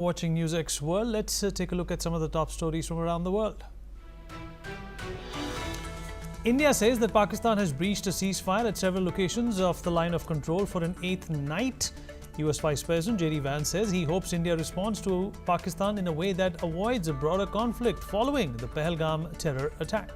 Watching NewsX World, let's take a look at some of the top stories from around the world. India says that Pakistan has breached a ceasefire at several locations of the line of control for an eighth night. US Vice President J.D. Vance says he hopes India responds to Pakistan in a way that avoids a broader conflict following the Pahalgam terror attack.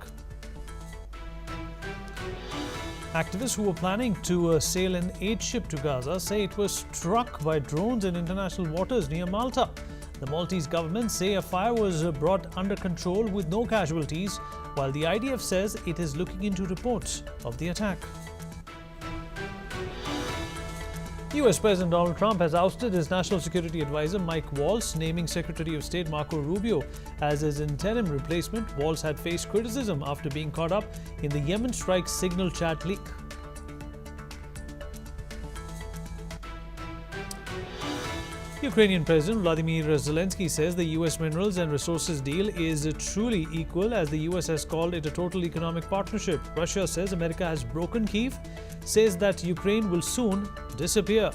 Activists who were planning to sail an aid ship to Gaza say it was struck by drones in international waters near Malta. The Maltese government say a fire was brought under control with no casualties, while the IDF says it is looking into reports of the attack. US President Donald Trump has ousted his national security advisor Mike Waltz, naming Secretary of State Marco Rubio as his interim replacement. Waltz had faced criticism after being caught up in the Yemen strike signal chat leak. Ukrainian President Vladimir Zelensky says the US minerals and resources deal is truly equal, as the US has called it a total economic partnership. Russia says America has broken Kyiv, says that Ukraine will soon disappear.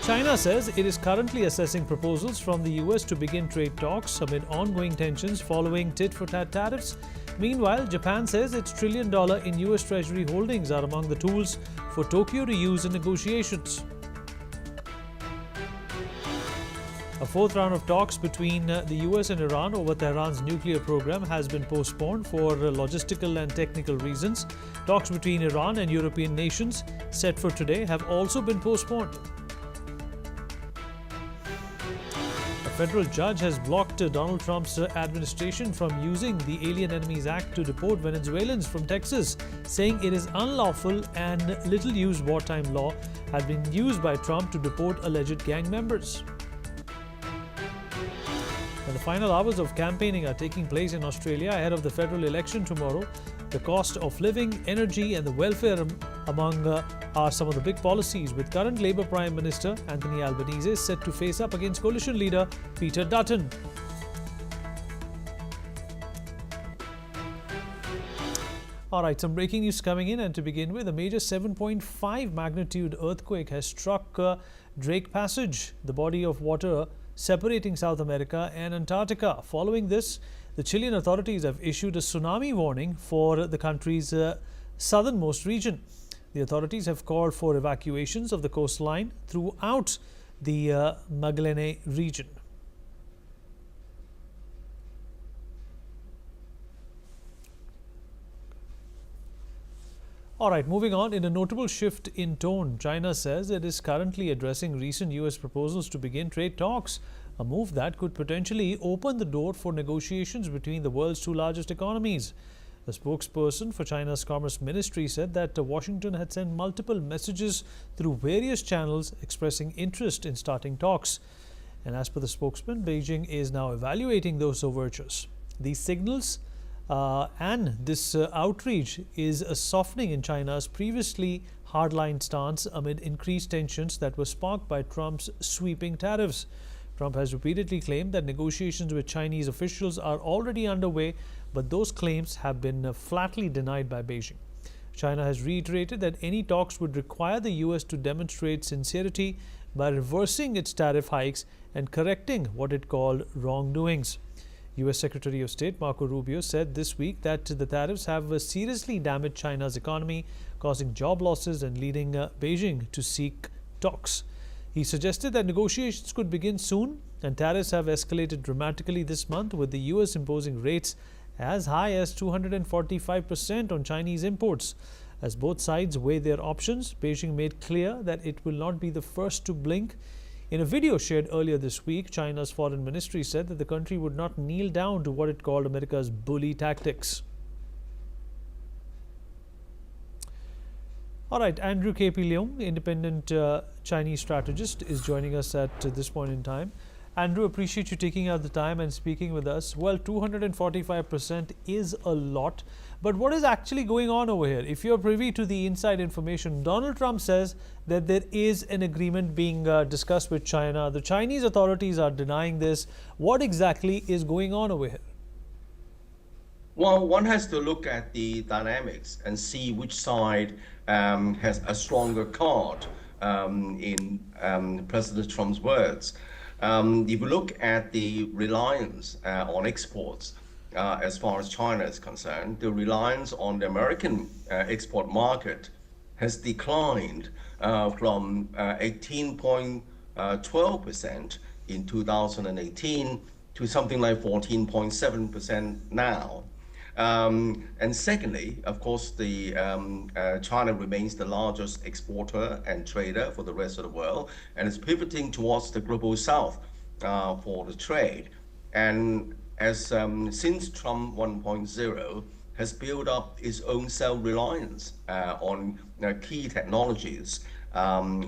China says it is currently assessing proposals from the US to begin trade talks amid ongoing tensions following tit-for-tat tariffs. Meanwhile, Japan says its $1 trillion in US Treasury holdings are among the tools for Tokyo to use in negotiations. A fourth round of talks between the US and Iran over Tehran's nuclear program has been postponed for logistical and technical reasons. Talks between Iran and European nations set for today have also been postponed. A federal judge has blocked Donald Trump's administration from using the Alien Enemies Act to deport Venezuelans from Texas, saying it is unlawful and little-used wartime law had been used by Trump to deport alleged gang members. And the final hours of campaigning are taking place in Australia ahead of the federal election tomorrow. The cost of living, energy and the welfare among are some of the big policies, with current Labour Prime Minister Anthony Albanese set to face up against coalition leader Peter Dutton. Alright, some breaking news coming in, and to begin with, a major 7.5 magnitude earthquake has struck Drake Passage, the body of water separating South America and Antarctica. Following this, the Chilean authorities have issued a tsunami warning for the country's southernmost region. The authorities have called for evacuations of the coastline throughout the Magallanes region. Alright, moving on. In a notable shift in tone, China says it is currently addressing recent US proposals to begin trade talks, a move that could potentially open the door for negotiations between the world's two largest economies. A spokesperson for China's Commerce Ministry said that Washington had sent multiple messages through various channels expressing interest in starting talks. And as per the spokesman, Beijing is now evaluating those overtures. These signals and this outreach is a softening in China's previously hardline stance amid increased tensions that were sparked by Trump's sweeping tariffs. Trump has repeatedly claimed that negotiations with Chinese officials are already underway, but those claims have been flatly denied by Beijing. China has reiterated that any talks would require the US to demonstrate sincerity by reversing its tariff hikes and correcting what it called wrongdoings. US Secretary of State Marco Rubio said this week that the tariffs have seriously damaged China's economy, causing job losses and leading Beijing to seek talks. He suggested that negotiations could begin soon, and tariffs have escalated dramatically this month, with the US imposing rates as high as 245% on Chinese imports. As both sides weigh their options, Beijing made clear that it will not be the first to blink. In a video shared earlier this week, China's foreign ministry said that the country would not kneel down to what it called America's bully tactics. Alright, Andrew K.P. Leung, independent Chinese strategist, is joining us at this point in time. Andrew, appreciate you taking out the time and speaking with us. Well, 245% is a lot, but what is actually going on over here? If you're privy to the inside information, Donald Trump says that there is an agreement being discussed with China. The Chinese authorities are denying this. What exactly is going on over here? Well, one has to look at the dynamics and see which side has a stronger card in President Trump's words. If you look at the reliance on exports, as far as China is concerned, the reliance on the American export market has declined from 18.12% in 2018 to something like 14.7% now. And secondly, of course, China remains the largest exporter and trader for the rest of the world, and is pivoting towards the global south for the trade. And as since Trump 1.0 has built up its own self-reliance on key technologies,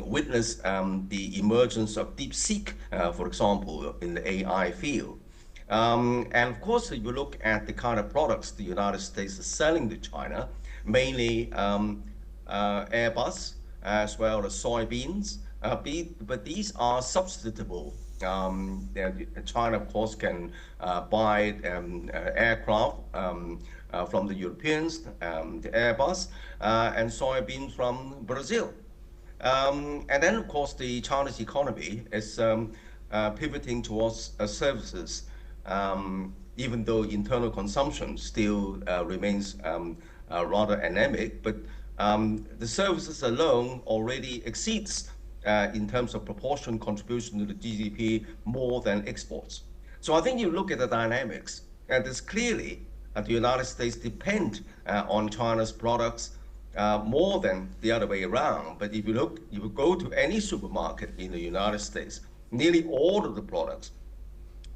witness the emergence of DeepSeek, for example, in the AI field. And of course, if you look at the kind of products the United States is selling to China, mainly Airbus as well as soybeans, but these are substitutable. China, of course, can buy aircraft from the Europeans, the Airbus, and soybeans from Brazil. And then, of course, the Chinese economy is pivoting towards services, even though internal consumption still remains rather anemic, but the services alone already exceeds, in terms of proportion contribution to the GDP, more than exports. So I think you look at the dynamics, and it's clearly the United States depend on China's products more than the other way around. But if you go to any supermarket in the United States, nearly all of the products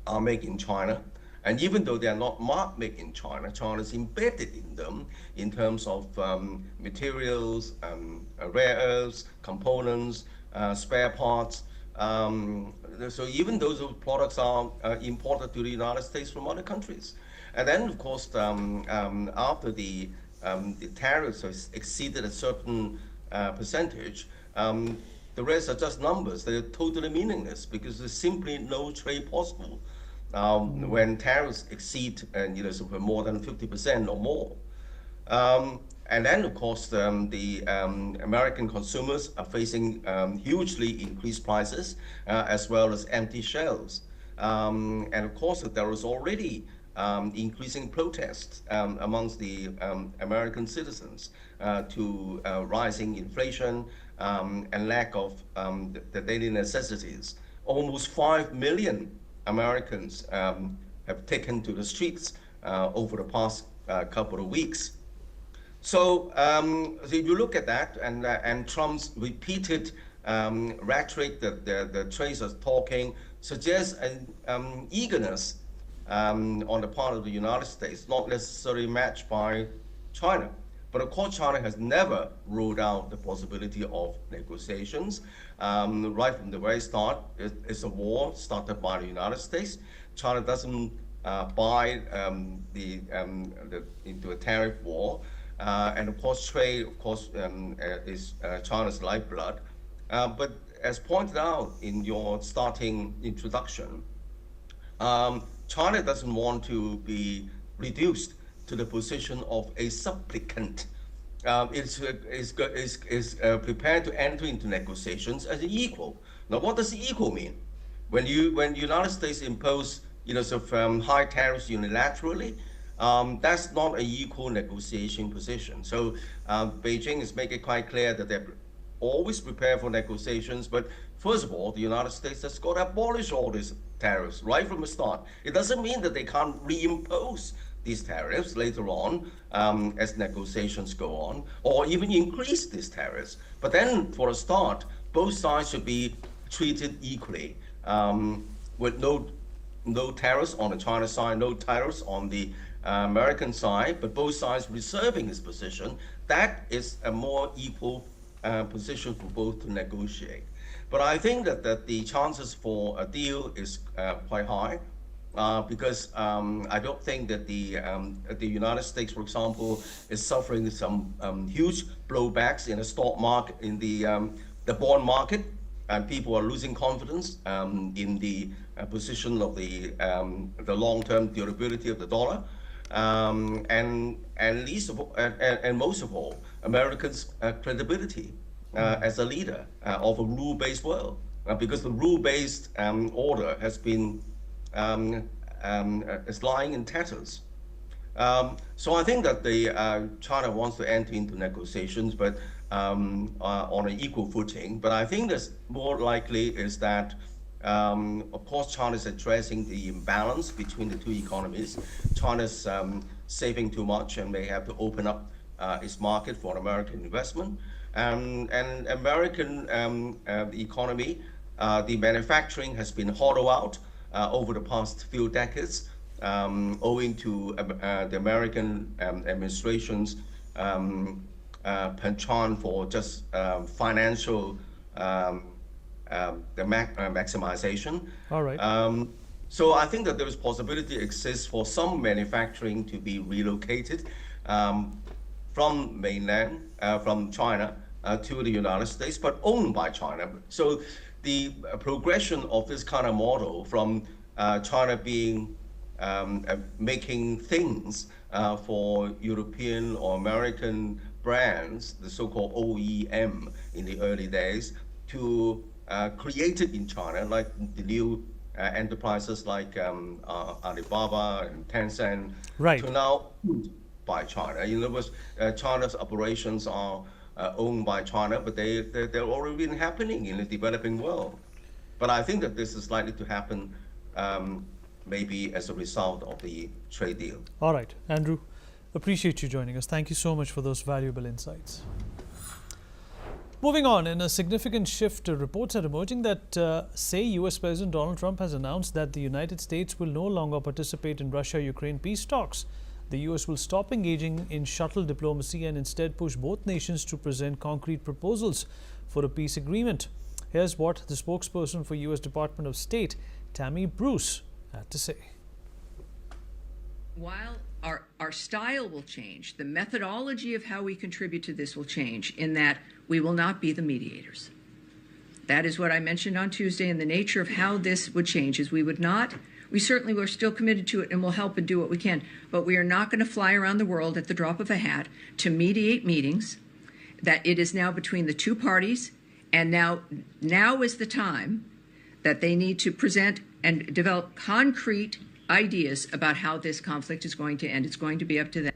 are made in China. And even though they are not marked made in China, China is embedded in them in terms of materials, rare earths, components, spare parts. So even those products are imported to the United States from other countries. And then, of course, after the tariffs have exceeded a certain percentage, the rest are just numbers. They're totally meaningless because there's simply no trade possible when tariffs exceed so more than 50% or more. And then, of course, the American consumers are facing hugely increased prices as well as empty shelves. And of course, there is already increasing protests amongst the American citizens to rising inflation and lack of the daily necessities. Almost 5 million Americans have taken to the streets over the past couple of weeks. So if you look at that and Trump's repeated rhetoric that the trades are talking suggests an eagerness on the part of the United States, not necessarily matched by China. But of course, China has never ruled out the possibility of negotiations. Right from the very start, it's a war started by the United States. China doesn't buy into a tariff war. And of course, trade, of course, is China's lifeblood. But as pointed out in your starting introduction, China doesn't want to be reduced to the position of a supplicant. It's prepared to enter into negotiations as an equal. Now, what does equal mean? When the United States impose high tariffs unilaterally, that's not an equal negotiation position. So Beijing is making quite clear that they're always prepared for negotiations. But first of all, the United States has got to abolish all these tariffs right from the start. It doesn't mean that they can't reimpose these tariffs later on as negotiations go on, or even increase these tariffs. But then, for a start, both sides should be treated equally, with no tariffs on the China side, no tariffs on the American side, but both sides reserving this position. That is a more equal position for both to negotiate. But I think that the chances for a deal is quite high. Because I don't think that the United States, for example, is suffering some huge blowbacks in the stock market, in the bond market, and people are losing confidence in the position of the long-term durability of the dollar, and most of all, Americans' credibility. as a leader of a rule-based world, because the rule-based order has been is lying in tatters. So I think that China wants to enter into negotiations, but on an equal footing. But I think that's more likely is that, of course, China is addressing the imbalance between the two economies. China's saving too much and may have to open up its market for American investment. And American the economy, the manufacturing has been hollowed out over the past few decades, owing to the American administration's penchant for just financial maximization. All right. So I think that there is possibility exists for some manufacturing to be relocated from mainland, from China to the United States, but owned by China. So the progression of this kind of model from China being making things for European or American brands, the so-called OEM in the early days, to created in China, like the new enterprises like Alibaba and Tencent, Right. to now owned by China. In other words, China's operations are owned by China, but they're already been happening in the developing world. But I think that this is likely to happen maybe as a result of the trade deal. All right, Andrew, appreciate you joining us. Thank you so much for those valuable insights. Moving on, in a significant shift, reports are emerging that say US President Donald Trump has announced that the United States will no longer participate in Russia-Ukraine peace talks. The US will stop engaging in shuttle diplomacy and instead push both nations to present concrete proposals for a peace agreement. Here's what the spokesperson for US Department of State, Tammy Bruce, had to say. While our style will change, the methodology of how we contribute to this will change in that we will not be the mediators. That is what I mentioned on Tuesday, and the nature of how this would change is we certainly were still committed to it and will help and do what we can, but we are not going to fly around the world at the drop of a hat to mediate meetings, that it is now between the two parties, and now is the time that they need to present and develop concrete ideas about how this conflict is going to end. It's going to be up to them.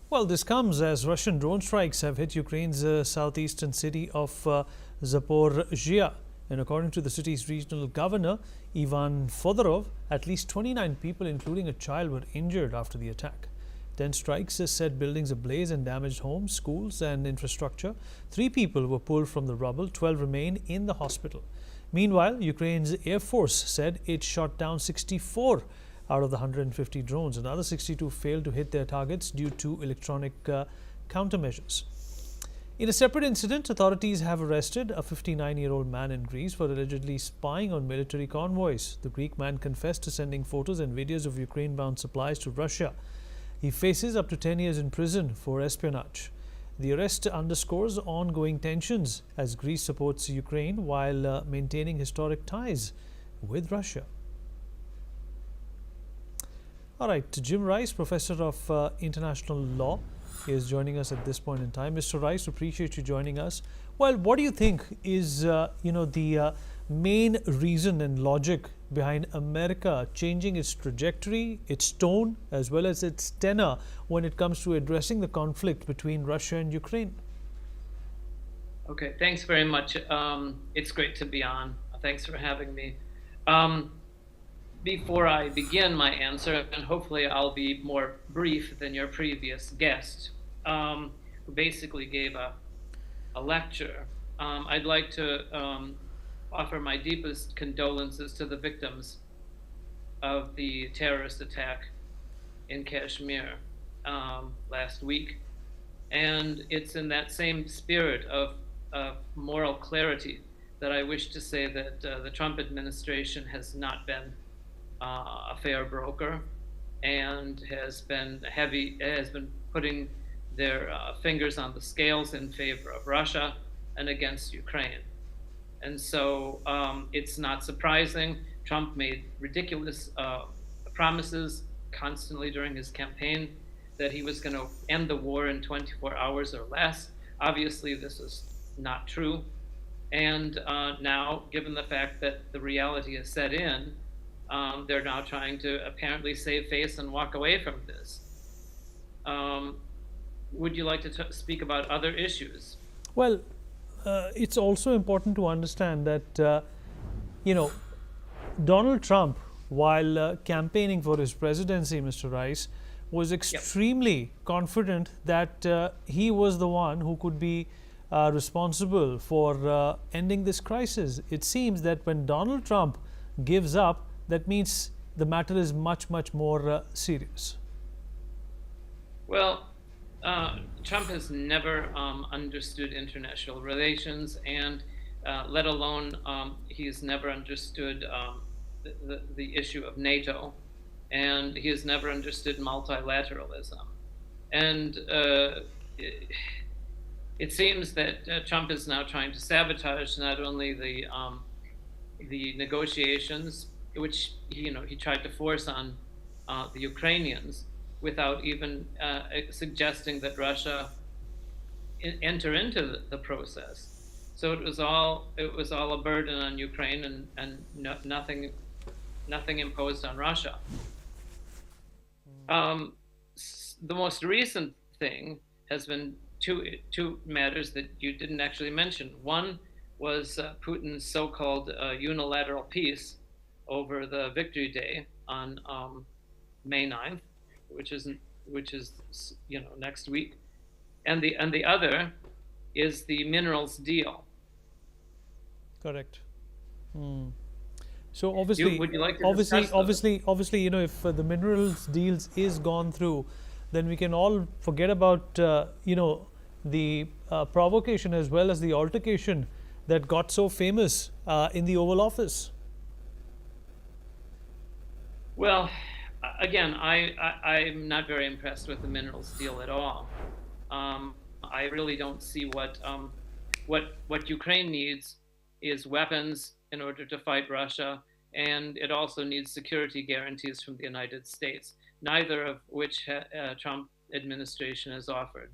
Well, this comes as Russian drone strikes have hit Ukraine's southeastern city of Zaporizhia. And according to the city's regional governor, Ivan Fodorov, at least 29 people, including a child, were injured after the attack. 10 strikes set buildings ablaze and damaged homes, schools and infrastructure. 3 people were pulled from the rubble. 12 remain in the hospital. Meanwhile, Ukraine's Air Force said it shot down 64 out of the 150 drones. Another 62 failed to hit their targets due to electronic countermeasures. In a separate incident, authorities have arrested a 59-year-old man in Greece for allegedly spying on military convoys. The Greek man confessed to sending photos and videos of Ukraine-bound supplies to Russia. He faces up to 10 years in prison for espionage. The arrest underscores ongoing tensions as Greece supports Ukraine while maintaining historic ties with Russia. All right, Jim Rice, professor of international law, is joining us at this point in time. Mr. Rice, appreciate you joining us. Well, what do you think is the main reason and logic behind America changing its trajectory, its tone, as well as its tenor when it comes to addressing the conflict between Russia and Ukraine? Okay, thanks very much. It's great to be on. Thanks for having me. Before I begin my answer, and hopefully I'll be more brief than your previous guest, who basically gave a lecture, I'd like to offer my deepest condolences to the victims of the terrorist attack in Kashmir last week. And it's in that same spirit of moral clarity that I wish to say that the Trump administration has not been a fair broker and has been putting their fingers on the scales in favor of Russia and against Ukraine. And so it's not surprising. Trump made ridiculous promises constantly during his campaign that he was going to end the war in 24 hours or less. Obviously, this is not true. And now, given the fact that the reality has set in, they're now trying to apparently save face and walk away from this. Would you like to speak about other issues? Well, it's also important to understand that, Donald Trump, while campaigning for his presidency, Mr. Rice, was extremely confident that he was the one who could be responsible for ending this crisis. It seems that when Donald Trump gives up, that means the matter is much, much more serious. Well, Trump has never understood international relations, and let alone he's never understood the issue of NATO, and he has never understood multilateralism. And it seems that Trump is now trying to sabotage not only the negotiations, which he tried to force on the Ukrainians, without even suggesting that Russia enter into the process. So it was all a burden on Ukraine, and nothing imposed on Russia. The most recent thing has been two matters that you didn't actually mention. One was Putin's so-called unilateral peace over the Victory Day on May 9th, which is next week, and the other is the minerals deal. Correct. So obviously, would you like to discuss obviously, if the minerals deals is gone through, then we can all forget about the provocation as well as the altercation that got so famous in the Oval Office. Well, again, I'm not very impressed with the minerals deal at all. I really don't see what Ukraine needs is weapons in order to fight Russia, and it also needs security guarantees from the United States, neither of which Trump administration has offered.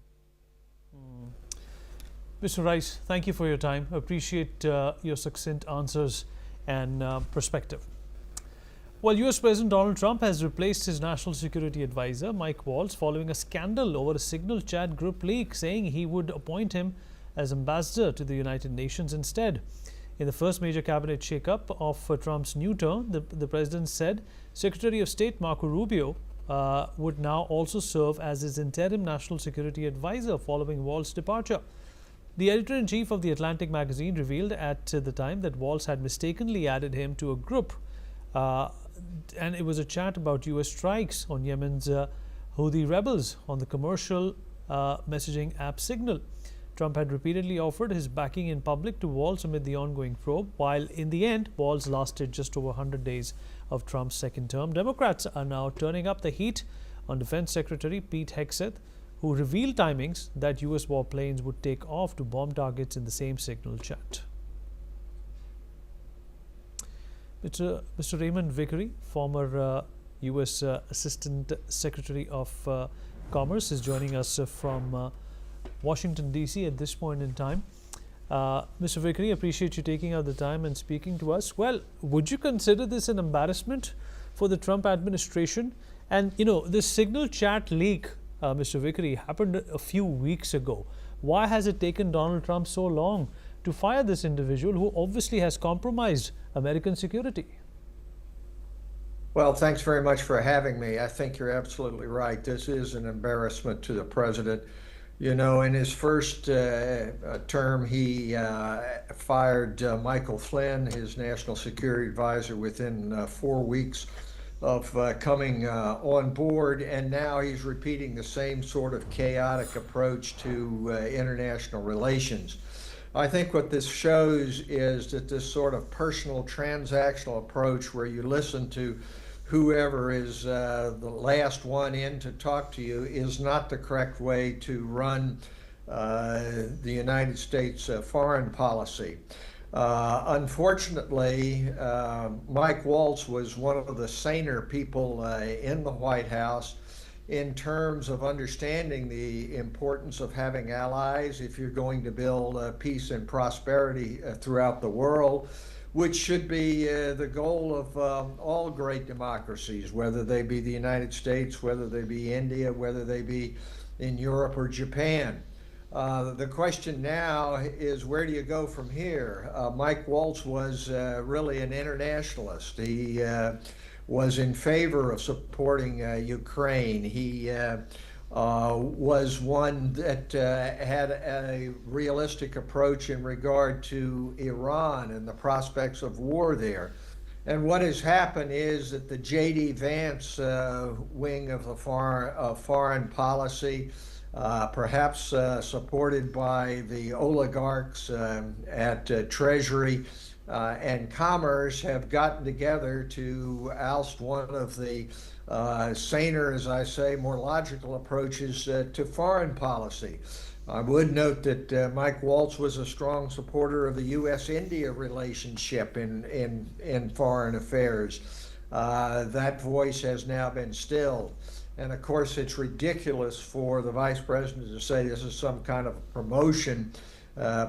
Mr. Rice, thank you for your time. Appreciate your succinct answers and perspective. Well, US President Donald Trump has replaced his national security advisor, Mike Waltz, following a scandal over a Signal chat group leak, saying he would appoint him as ambassador to the United Nations instead. In the first major cabinet shakeup of Trump's new term, the president said Secretary of State Marco Rubio would now also serve as his interim national security advisor following Waltz's departure. The editor-in-chief of The Atlantic magazine revealed at the time that Waltz had mistakenly added him to a group, and it was a chat about US strikes on Yemen's Houthi rebels on the commercial messaging app Signal. Trump had repeatedly offered his backing in public to Waltz amid the ongoing probe, while in the end, Waltz lasted just over 100 days of Trump's second term. Democrats are now turning up the heat on Defense Secretary Pete Hegseth, who revealed timings that US warplanes would take off to bomb targets in the same Signal chat. Mr. Raymond Vickery, former US Assistant Secretary of Commerce, is joining us from Washington, D.C. at this point in time. Mr. Vickery, appreciate you taking out the time and speaking to us. Well, would you consider this an embarrassment for the Trump administration? And, this Signal chat leak, Mr. Vickery, happened a few weeks ago. Why has it taken Donald Trump so long to fire this individual who obviously has compromised American security? Well, thanks very much for having me. I think you're absolutely right. This is an embarrassment to the president. In his first term, he fired Michael Flynn, his national security advisor, within 4 weeks of coming on board, and now he's repeating the same sort of chaotic approach to international relations. I think what this shows is that this sort of personal transactional approach where you listen to whoever is the last one in to talk to you is not the correct way to run the United States foreign policy. Unfortunately, Mike Waltz was one of the saner people in the White House. in terms of understanding the importance of having allies if you're going to build peace and prosperity throughout the world, which should be the goal of all great democracies, whether they be the United States, whether they be India, whether they be in Europe or Japan. The question now is, where do you go from here? Mike Waltz was really an internationalist. He was in favor of supporting Ukraine. He was one that had a realistic approach in regard to Iran and the prospects of war there. And what has happened is that the J.D. Vance wing of the foreign policy, perhaps supported by the oligarchs at Treasury and Commerce, have gotten together to oust one of the saner, as I say, more logical approaches to foreign policy. I would note that Mike Waltz was a strong supporter of the U.S.-India relationship in foreign affairs. That voice has now been stilled. And of course, it's ridiculous for the vice president to say this is some kind of promotion,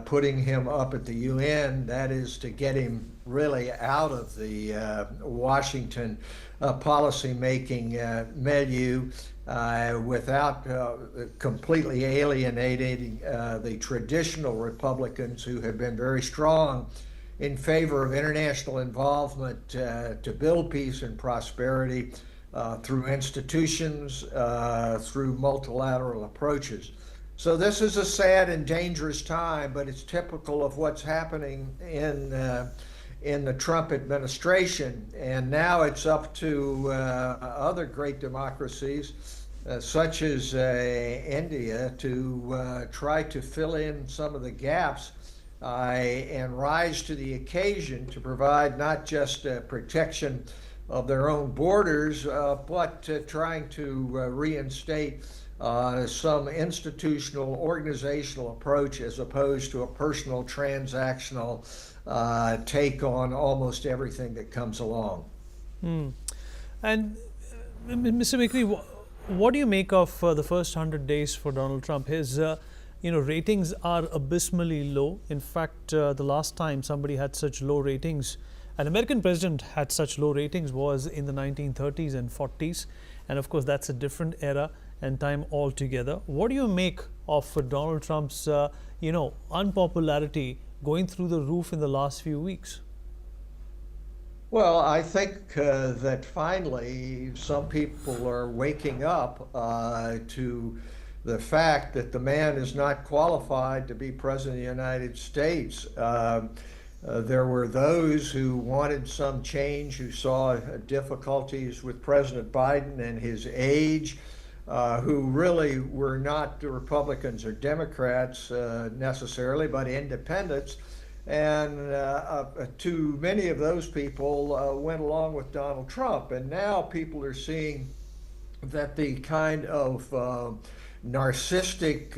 putting him up at the UN. That is to get him really out of the Washington policy-making milieu without completely alienating the traditional Republicans who have been very strong in favor of international involvement to build peace and prosperity through institutions, through multilateral approaches. So this is a sad and dangerous time, but it's typical of what's happening in the Trump administration. And now it's up to other great democracies, such as India, to try to fill in some of the gaps and rise to the occasion to provide not just protection of their own borders, but trying to reinstate some institutional, organizational approach as opposed to a personal, transactional take on almost everything that comes along. And Mr. Vickery, what do you make of the first 100 days for Donald Trump? His ratings are abysmally low. In fact, the last time somebody had such low ratings, an American president had such low ratings, was in the 1930s and 40s. And of course, that's a different era and time altogether. What do you make of Donald Trump's, unpopularity going through the roof in the last few weeks? Well, I think that finally some people are waking up to the fact that the man is not qualified to be president of the United States. There were those who wanted some change, who saw difficulties with President Biden and his age, who really were not Republicans or Democrats necessarily, but independents. And too many of those people went along with Donald Trump. And now people are seeing that the kind of narcissistic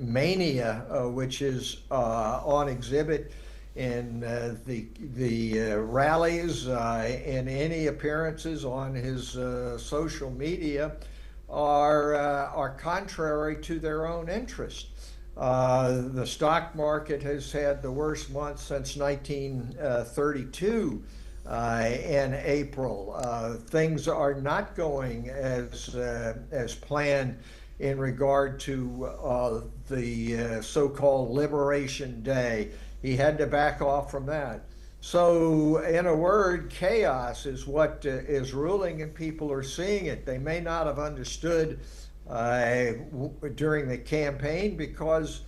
mania which is on exhibit in the rallies, in any appearances on his social media, are contrary to their own interest. The stock market has had the worst month since 1932 in April. Things are not going as planned in regard to the so-called Liberation Day. He had to back off from that. So, in a word, chaos is what is ruling, and people are seeing it. They may not have understood during the campaign because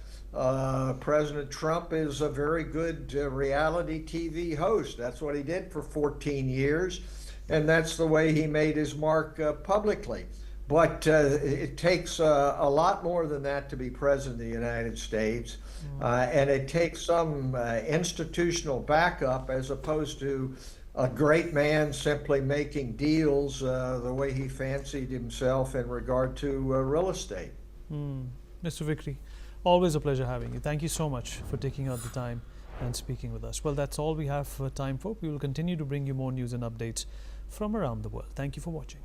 President Trump is a very good reality TV host. That's what he did for 14 years, and that's the way he made his mark publicly. But it takes a lot more than that to be president of the United States. And it takes some institutional backup as opposed to a great man simply making deals the way he fancied himself in regard to real estate. Mr. Vickery, always a pleasure having you. Thank you so much for taking out the time and speaking with us. Well, that's all we have time for. We will continue to bring you more news and updates from around the world. Thank you for watching.